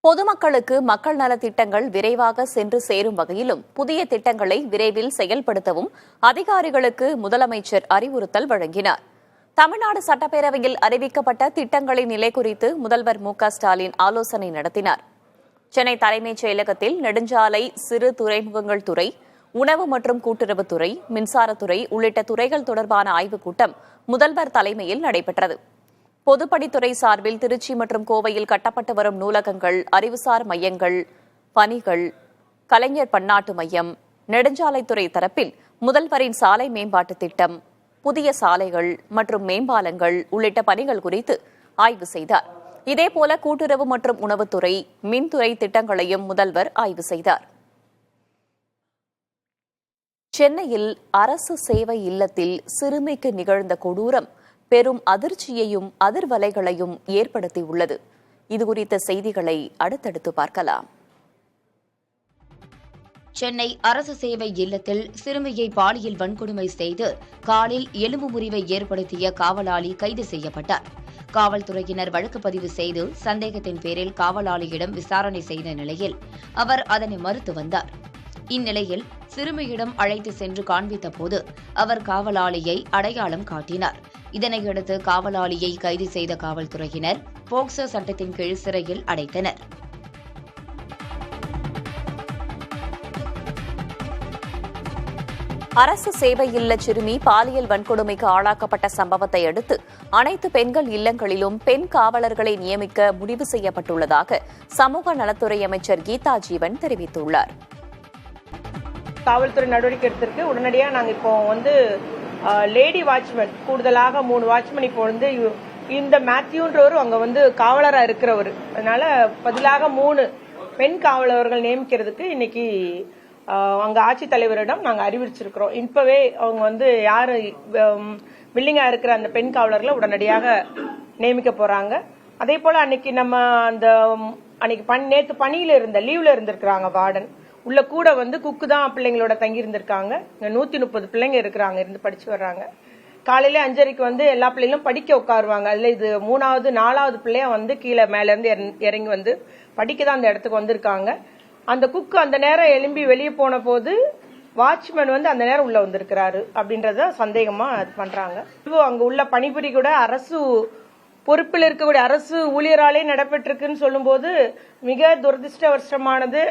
பொதுமக்களுக்கு மக்கள் நலத்திட்டங்கள் விரைவாக சென்று சேரும் வகையிலும் புதிய திட்டங்களை விரைவில் செயல்படுத்தவும் அதிகாரிகளுக்கு முதலமைச்சர் அறிவுறுத்தல் வழங்கினார். தமிழ்நாடு சட்டப்பேரவையில் அறிவிக்கப்பட்ட திட்டங்களின் நிலை குறித்து முதல்வர் மு.க.ஸ்டாலின் ஆலோசனை நடத்தினார். சென்னை தலைமைச் செயலகத்தில் நெடுஞ்சாலை, சிறு துறைமுகங்கள் துறை, உணவு மற்றும் கூட்டுறவுத்துறை, மின்சாரத்துறை உள்ளிட்ட துறைகள் தொடர்பான ஆய்வுக் கூட்டம் முதல்வர் தலைமையில் நடைபெற்றது. பொதுப்பணித்துறை சார்பில் திருச்சி மற்றும் கோவையில் கட்டப்பட்டு வரும் நூலகங்கள், அறிவுசார் மையங்கள், பணிகள், கலைஞர் பன்னாட்டு மையம், நெடுஞ்சாலைத்துறை தரப்பில் முதல்வரின் சாலை மேம்பாட்டுத் திட்டம், புதிய சாலைகள் மற்றும் மேம்பாலங்கள் உள்ளிட்ட பணிகள் குறித்து ஆய்வு செய்தார். இதேபோல கூட்டுறவு மற்றும் உணவுத்துறை, மின்துறை திட்டங்களையும் முதல்வர் ஆய்வு செய்தார். சென்னையில் அரசு சேவை இல்லத்தில் சிறுமிக்கு நிகழ்ந்த கொடூரம் பெரும் அதிர்ச்சியையும் அதிர்வலைகளையும் ஏற்படுத்தியுள்ளது. இதுகுறித்த செய்திகளை அடுத்தடுத்து பார்க்கலாம். சென்னை அரசு சேவை இல்லத்தில் சிறுமியை பாலியல் வன்கொடுமை செய்து காலில் எலும்பு முறிவை ஏற்படுத்திய காவலாளி கைது செய்யப்பட்டார். காவல்துறையினர் வழக்கு பதிவு செய்து சந்தேகத்தின் பேரில் காவலாளியிடம் விசாரணை செய்த நிலையில் அவர் அதனை மறுத்து வந்தார். இந்நிலையில் சிறுமியிடம் அழைத்து சென்று காண்பித்த போது அவர் காவலாளியை அடையாளம் காட்டினார். இதனையடுத்து காவலாளியை கைது செய்த காவல்துறையினர் போக்சோ சட்டத்தின் கீழ் சிறையில் அடைத்தனர். அரசு சேவை இல்ல சிறுமி பாலியல் வன்கொடுமைக்கு ஆளாக்கப்பட்ட சம்பவத்தை அடுத்து அனைத்து பெண்கள் இல்லங்களிலும் பெண் காவலர்களை நியமிக்க முடிவு செய்யப்பட்டுள்ளதாக சமூக நலத்துறை அமைச்சர் கீதா ஜீவன் தெரிவித்துள்ளார். காவல்துறை நடவடிக்கை எடுத்திருக்கு. உடனடியாக நாங்கள் இப்போ லேடி வாட்ச்மேன் கூடுதலாக 3 வாட்ச்மேன் இப்போ இந்த மேத்யூன்றவர் அங்கே காவலராக இருக்கிறவர், அதனால பதிலாக 3 பெண் காவலர்கள் நியமிக்கிறதுக்கு இன்னைக்கு அங்கே ஆட்சித்தலைவரிடம் நாங்கள் அறிவிச்சிருக்கிறோம். இப்பவே அவங்க யார் வில்லிங்காக இருக்கிற அந்த பெண் காவலர்களை உடனடியாக நியமிக்க போறாங்க. அதே போல அன்னைக்கு நம்ம நேற்று பணியில லீவ்ல இருந்திருக்கிறாங்க வார்டன் உள்ள கூட குக்கு தான் பிள்ளைங்களோட தங்கி இருந்திருக்காங்க. 130 பிள்ளைங்க இருக்கிறாங்க, இருந்து படிச்சு வர்றாங்க. காலையில 5:30க்கு எல்லா பிள்ளைங்களும் படிக்க உட்காருவாங்க. அதுல இது 3வது 4வது பிள்ளைய கீழே மேல இருந்து இறங்கி படிக்க தான் அந்த இடத்துக்கு வந்திருக்காங்க. அந்த குக்கு அந்த நேரம் எழும்பி வெளியே போன போது வாட்ச்மேன் அந்த நேரம் உள்ள வந்திருக்கிறாரு அப்படின்றத சந்தேகமா இது பண்றாங்க. அங்க உள்ள பணிபுரி கூட அரசு பொறுப்பில் இருக்கக்கூடிய அரசு ஊழியராலே நடைபெற்றிருக்குன்னு சொல்லும் போது மிக துரதிருஷ்டவசமானது.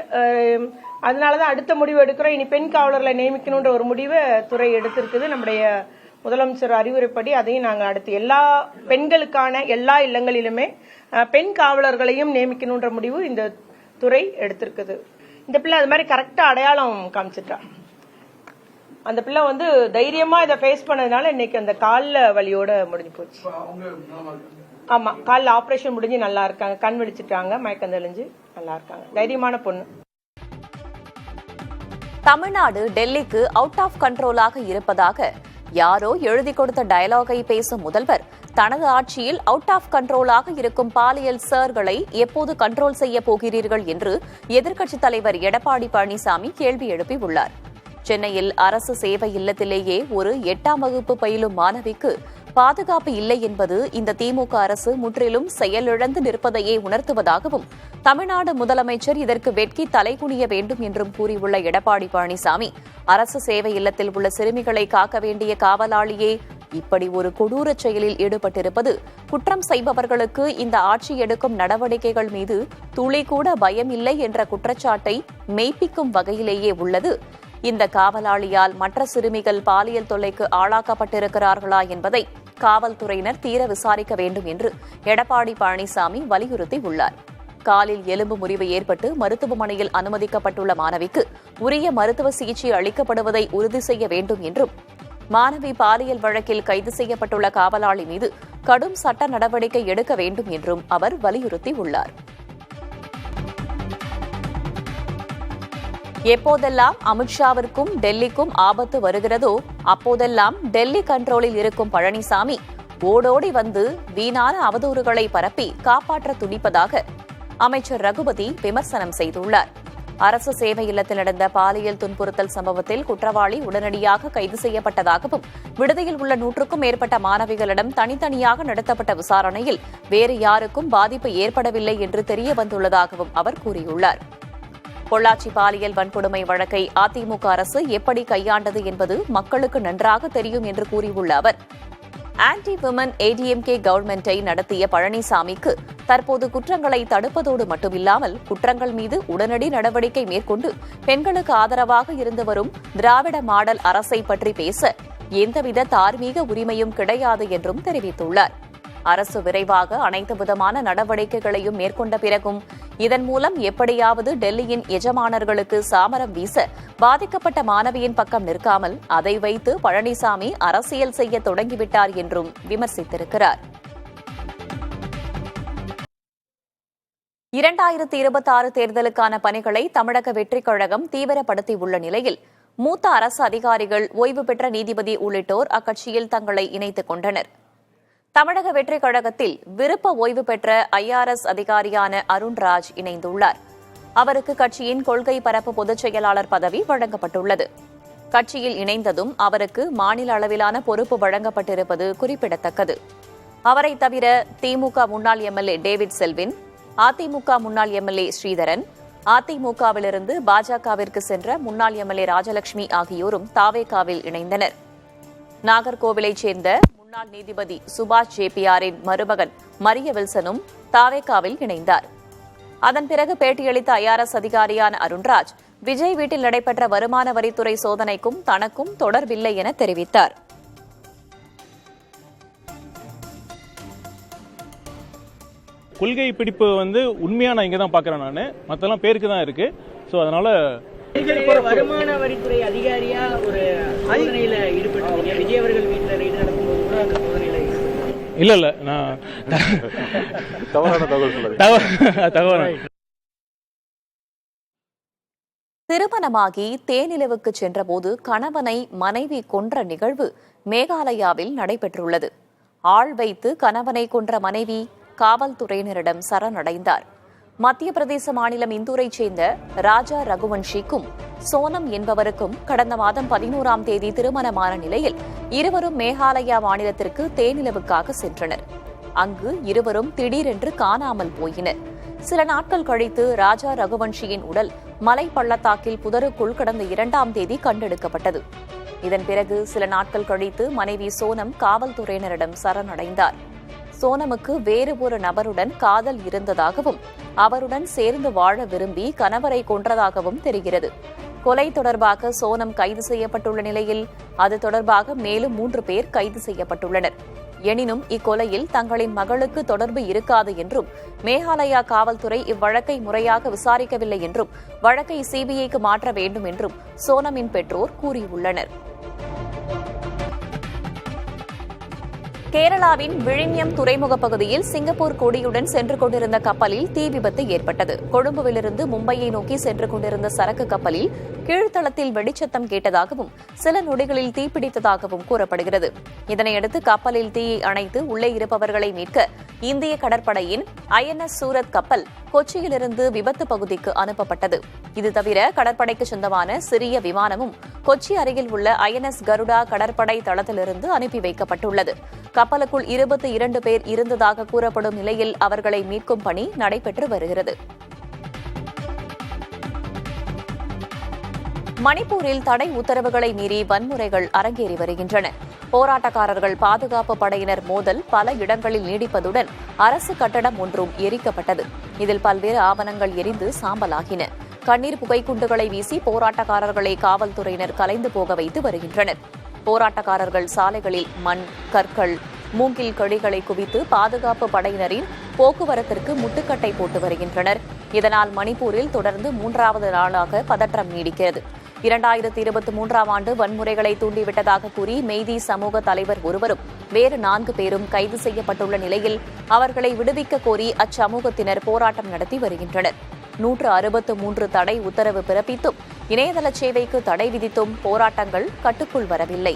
அதனாலதான் அடுத்த முடிவு எடுக்கிறோம். இனி பெண் காவலர்களை நியமிக்கணும்ன்ற ஒரு முடிவை துறை எடுத்திருக்குது. நம்முடைய முதலமைச்சர் அறிவுரைப்படி அதையும் நாங்கள் அடுத்து எல்லா பெண்களுக்கான எல்லா இல்லங்களிலுமே பெண் காவலர்களையும் நியமிக்கணும்ன்ற முடிவு இந்த துறை எடுத்திருக்குது. இந்த பிள்ளை அது மாதிரி கரெக்டா அடையாளம் காமிச்சிட்டா. அந்த பிள்ளை தைரியமா இதை ஃபேஸ் பண்ணதுனால இன்னைக்கு அந்த கால்ல வலியோட முடிஞ்சு போச்சு. ஆமா, கால்ல ஆபரேஷன் முடிஞ்சு நல்லா இருக்காங்க. கண் விழிச்சிட்டாங்க, மயக்கம் தெளிஞ்சு நல்லா இருக்காங்க. தைரியமான பொண்ணு. தமிழ்நாடு டெல்லிக்கு அவுட் ஆஃப் கண்ட்ரோலாக இருப்பதாக யாரோ எழுதி கொடுத்த டயலாகை பேசும் முதல்வர் தனது ஆட்சியில் அவுட் ஆஃப் கண்ட்ரோலாக இருக்கும் பாலியல் சர்களை எப்போது கண்ட்ரோல் செய்ய போகிறீர்கள் என்று எதிர்க்கட்சித் தலைவர் எடப்பாடி பழனிசாமி கேள்வி எழுப்பியுள்ளார். சென்னையில் அரசு சேவை இல்லத்திலேயே ஒரு 8ஆம் வகுப்பு பயிலும் மாணவிக்கு பாதுகாப்பு இல்லை என்பது இந்த திமுக அரசு முற்றிலும் செயலிழந்து நிற்பதையே உணர்த்துவதாகவும் தமிழ்நாடு முதலமைச்சர் இதற்கு வெட்கி தலைகுனிய வேண்டும் என்றும் கூறியுள்ள எடப்பாடி பழனிசாமி, அரசு சேவை இல்லத்தில் உள்ள சிறுமிகளை காக்க வேண்டிய காவலாளியே இப்படி ஒரு கொடூர செயலில் ஈடுபட்டிருப்பது குற்றம் செய்பவர்களுக்கு இந்த ஆட்சி எடுக்கும் நடவடிக்கைகள் மீது துளி கூட பயம் இல்லை என்ற குற்றச்சாட்டை மெய்ப்பிக்கும் வகையிலேயே உள்ளது. இந்த காவலாளியால் மற்ற சிறுமிகள் பாலியல் தொல்லைக்கு ஆளாக்கப்பட்டிருக்கிறார்களா என்பதை காவல்துறையினர் தீர விசாரிக்க வேண்டும் என்று எடப்பாடி பழனிசாமி வலியுறுத்தியுள்ளார். காலில் எலும்பு முறிவு ஏற்பட்டு மருத்துவமனையில் அனுமதிக்கப்பட்டுள்ள மாணவிக்கு உரிய மருத்துவ சிகிச்சை அளிக்கப்படுவதை உறுதி செய்ய வேண்டும் என்றும் மாணவி பாலியல் வழக்கில் கைது செய்யப்பட்டுள்ள காவலாளி மீது கடும் சட்ட நடவடிக்கை எடுக்க வேண்டும் என்றும் அவர் வலியுறுத்தியுள்ளார். எப்போதெல்லாம் அமித்ஷாவிற்கும் டெல்லிக்கும் ஆபத்து வருகிறதோ அப்போதெல்லாம் டெல்லி கண்ட்ரோலில் இருக்கும் பழனிசாமி ஓடோடி வீணான அவதூறுகளை பரப்பி காப்பாற்ற துடிப்பதாக அமைச்சர் ரகுபதி விமர்சனம் செய்துள்ளார். அரசு சேவை இல்லத்தில் நடந்த பாலியல் துன்புறுத்தல் சம்பவத்தில் குற்றவாளி உடனடியாக கைது செய்யப்பட்டதாகவும் விடுதியில் உள்ள 100க்கும் மேற்பட்ட மாணவிகளிடம் தனித்தனியாக நடத்தப்பட்ட விசாரணையில் வேறு யாருக்கும் பாதிப்பு ஏற்படவில்லை என்று தெரியவந்துள்ளதாகவும் அவர் கூறியுள்ளார். பொள்ளாச்சி பாலியல் வன்கொடுமை வழக்கை அதிமுக அரசு எப்படி கையாண்டது என்பது மக்களுக்கு நன்றாக தெரியும் என்று கூறியுள்ள அவர், ஆன்டி விமன் ஏடிஎம்கே கவர்மெண்டை நடத்திய பழனிசாமிக்கு தற்போது குற்றங்களை தடுப்பதோடு மட்டுமில்லாமல் குற்றங்கள் மீது உடனடி நடவடிக்கை மேற்கொண்டு பெண்களுக்கு ஆதரவாக இருந்து வரும் திராவிட மாடல் அரசை பற்றி பேச எந்தவித தார்மீக உரிமையும் கிடையாது என்றும் தெரிவித்துள்ளார். அரசு விரைவாக அனைத்து விதமான நடவடிக்கைகளையும் மேற்கொண்ட பிறகும் இதன் மூலம் எப்படியாவது டெல்லியின் எஜமானர்களுக்கு சாமரம் வீச பாதிக்கப்பட்ட மாணவியின் பக்கம் நிற்காமல் அதை வைத்து பழனிசாமி அரசியல் செய்ய தொடங்கிவிட்டார் என்றும் விமர்சித்திருக்கிறார். 2026 தேர்தலுக்கான பணிகளை தமிழக வெற்றிக் கழகம் தீவிரப்படுத்தியுள்ள நிலையில் மூத்த அரசு அதிகாரிகள், ஓய்வு பெற்ற நீதிபதி உள்ளிட்டோர் அக்கட்சியில் தங்களை இணைத்துக் கொண்டனர். தமிழக வெற்றிக் கழகத்தில் விருப்ப ஓய்வு பெற்ற IRS அதிகாரியான அருண்ராஜ் இணைந்துள்ளார். அவருக்கு கட்சியின் கொள்கை பரப்பு பொதுச் செயலாளர் பதவி வழங்கப்பட்டுள்ளது. கட்சியில் இணைந்ததும் அவருக்கு மாநில அளவிலான பொறுப்பு வழங்கப்பட்டிருப்பது குறிப்பிடத்தக்கது. அவரை தவிர திமுக முன்னாள் எம்எல்ஏ டேவிட் செல்வின், அதிமுக முன்னாள் எம்எல்ஏ ஸ்ரீதரன், அதிமுகவிலிருந்து பாஜகவிற்கு சென்ற முன்னாள் எம்எல்ஏ ராஜலட்சுமி ஆகியோரும் தாவேகாவில் இணைந்தனர். நாகர்கோவிலைச் சேர்ந்த முன்னாள் நீதிபதி சுபாஷ் ஜேபிஆரின் மருமகன் மரிய வில்சனும் தாவேகாவில் இணைந்தார். அதன் பிறகு பேட்டியளித்த IRS அதிகாரியான அருண்ராஜ், விஜய் வீட்டில் நடைபெற்ற வருமான வரித்துறை சோதனைக்கும் தனக்கும் தொடர்பில்லை என தெரிவித்தார். கொள்கை பிடிப்பு உண்மையா நான் இங்க தான் பாக்குறேன். நான் மத்தெல்லாம் பேருக்கு தான் இருக்கு. ஸோ அதனால வருமான வரித்துறை அதிகாரியா ஒரு சோதனையில ஈடுபட்டீங்க. விஜய் அவர்கள் வீட்டில் ரைடு நடக்கும்போது கூட அந்த சோதனையில இல்ல நான் தகவல் திருமணமாகி தேனிலவுக்கு சென்றபோது கணவனை மனைவி கொன்ற நிகழ்வு மேகாலயாவில் நடைபெற்றுள்ளது. ஆள் வைத்து கணவனை கொன்ற மனைவி காவல்துறையினரிடம் சரணடைந்தார். மத்திய பிரதேச மாநிலம் இந்தூரைச் சேர்ந்த ராஜா ரகுவன்ஷிக்கும் சோனம் என்பவருக்கும் கடந்த மாதம் 11ஆம் தேதி திருமணமான நிலையில் இருவரும் மேகாலயா மாநிலத்திற்கு தேனிலவுக்காக சென்றனர். அங்கு இருவரும் திடீரென்று காணாமல் போயினர். சில நாட்கள் கழித்து ராஜா ரகுவன்ஷியின் உடல் மலை பள்ளத்தாக்கில் புதருக்குள் கடந்த 2ஆம் தேதி கண்டெடுக்கப்பட்டது. இதன் பிறகு சில நாட்கள் கழித்து மனைவி சோனம் காவல்துறையினரிடம் சரணடைந்தார். சோனமுக்கு வேறு ஒரு நபருடன் காதல் இருந்ததாகவும் அவருடன் சேர்ந்து வாழ விரும்பி கணவரை கொன்றதாகவும் தெரிகிறது. கொலை தொடர்பாக சோனம் கைது செய்யப்பட்டுள்ள நிலையில் அது தொடர்பாக மேலும் 3 பேர் கைது செய்யப்பட்டுள்ளனர். எனினும் இக்கொலையில் தங்களின் மகளுக்கு தொடர்பு இருக்காது என்றும் மேகாலயா காவல்துறை இவ்வழக்கை முறையாக விசாரிக்கவில்லை என்றும் வழக்கை சிபிஐக்கு மாற்ற வேண்டும் என்றும் சோனமின் பெற்றோர் கூறியுள்ளனர். கேரளாவின் விழிஞம் துறைமுக பகுதியில் சிங்கப்பூர் கொடியுடன் சென்று கொண்டிருந்த கப்பலில் தீ விபத்து ஏற்பட்டது. கொழும்புவிலிருந்து மும்பையை நோக்கி சென்று கொண்டிருந்த சரக்கு கப்பலில் கீழ்த்தளத்தில் வெடிச்சத்தம் கேட்டதாகவும் சில நொடிகளில் தீப்பிடித்ததாகவும் கூறப்படுகிறது. இதனையடுத்து கப்பலில் தீயை அணைத்து உள்ளே இருப்பவர்களை மீட்க இந்திய கடற்படையின் INS சூரத் கப்பல் கொச்சியிலிருந்து விபத்து பகுதிக்கு அனுப்பப்பட்டது. இது தவிர கடற்படைக்கு சொந்தமான சிறிய விமானமும் கொச்சி அருகில் உள்ள INS கருடா கடற்படை தளத்திலிருந்து அனுப்பி வைக்கப்பட்டுள்ளது. கப்பலுக்குள் 22 பேர் இருந்ததாக கூறப்படும் நிலையில் அவர்களை மீட்கும் பணி நடைபெற்று வருகிறது. மணிப்பூரில் தடை உத்தரவுகளை மீறி வன்முறைகள் அரங்கேறி வருகின்றன. போராட்டக்காரர்கள் பாதுகாப்பு படையினர் மோதல் பல இடங்களில் நீடிப்பதுடன் அரசு கட்டடம் ஒன்றும் எரிக்கப்பட்டது. இதில் பல்வேறு ஆவணங்கள் எரிந்து சாம்பலாகின. கண்ணீர் புகைக்குண்டுகளை வீசி போராட்டக்காரர்களை காவல்துறையினர் கலைந்து போக வைத்து வருகின்றனர். போராட்டக்காரர்கள் சாலைகளில் மண், கற்கள், மூங்கில் கழிகளை குவித்து பாதுகாப்பு படையினரின் போக்குவரத்திற்கு முட்டுக்கட்டை போட்டு வருகின்றனர். இதனால் மணிப்பூரில் தொடர்ந்து 3வது நாளாக பதற்றம் நீடிக்கிறது. 2023ஆம் ஆண்டு வன்முறைகளை தூண்டிவிட்டதாக கூறி மெய்தி சமூக தலைவர் ஒருவரும் வேறு 4 பேரும் கைது செய்யப்பட்டுள்ள நிலையில் அவர்களை விடுவிக்க கோரி அச்சமூகத்தினர் போராட்டம் நடத்தி வருகின்றனர். 163 தடை உத்தரவு பிறப்பித்தும் இணையதள சேவைக்கு தடை விதித்தும் போராட்டங்கள் கட்டுக்குள் வரவில்லை.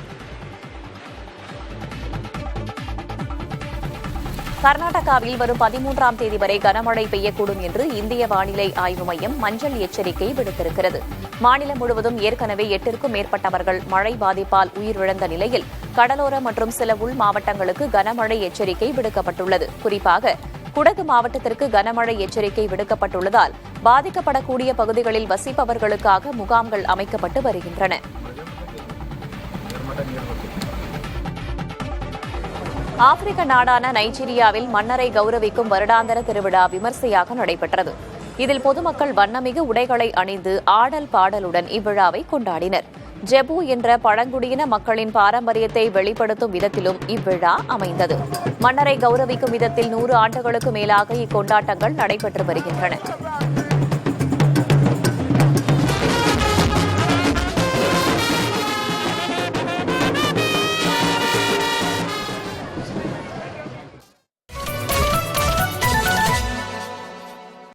கர்நாடகாவில் வரும் 13ஆம் தேதி வரை கனமழை பெய்யக்கூடும் என்று இந்திய வானிலை ஆய்வு மையம் மஞ்சள் எச்சரிக்கை விடுத்திருக்கிறது. மாநிலம் முழுவதும் ஏற்கனவே 8ற்கும் மேற்பட்டவர்கள் மழை பாதிப்பால் உயிரிழந்த நிலையில் கடலோர மற்றும் சில உள் மாவட்டங்களுக்கு கனமழை எச்சரிக்கை விடுக்கப்பட்டுள்ளது. குறிப்பாக குடகு மாவட்டத்திற்கு கனமழை எச்சரிக்கை விடுக்கப்பட்டுள்ளதால் பாதிக்கப்படக்கூடிய பகுதிகளில் வசிப்பவர்களுக்காக முகாம்கள் அமைக்கப்பட்டு வருகின்றன. ஆப்பிரிக்க நாடான நைஜீரியாவில் மன்னரை கௌரவிக்கும் வருடாந்திர திருவிழா விமர்சையாக நடைபெற்றது. இதில் பொதுமக்கள் வண்ணமிகு உடைகளை அணிந்து ஆடல் பாடலுடன் இவ்விழாவை கொண்டாடினர். ஜெபு என்ற பழங்குடியின மக்களின் பாரம்பரியத்தை வெளிப்படுத்தும் விதத்திலும் இவ்விழா அமைந்தது. மன்னரை கௌரவிக்கும் விதத்தில் 100 ஆண்டுகளுக்கு மேலாக இக்கொண்டாட்டங்கள் நடைபெற்று வருகின்றன.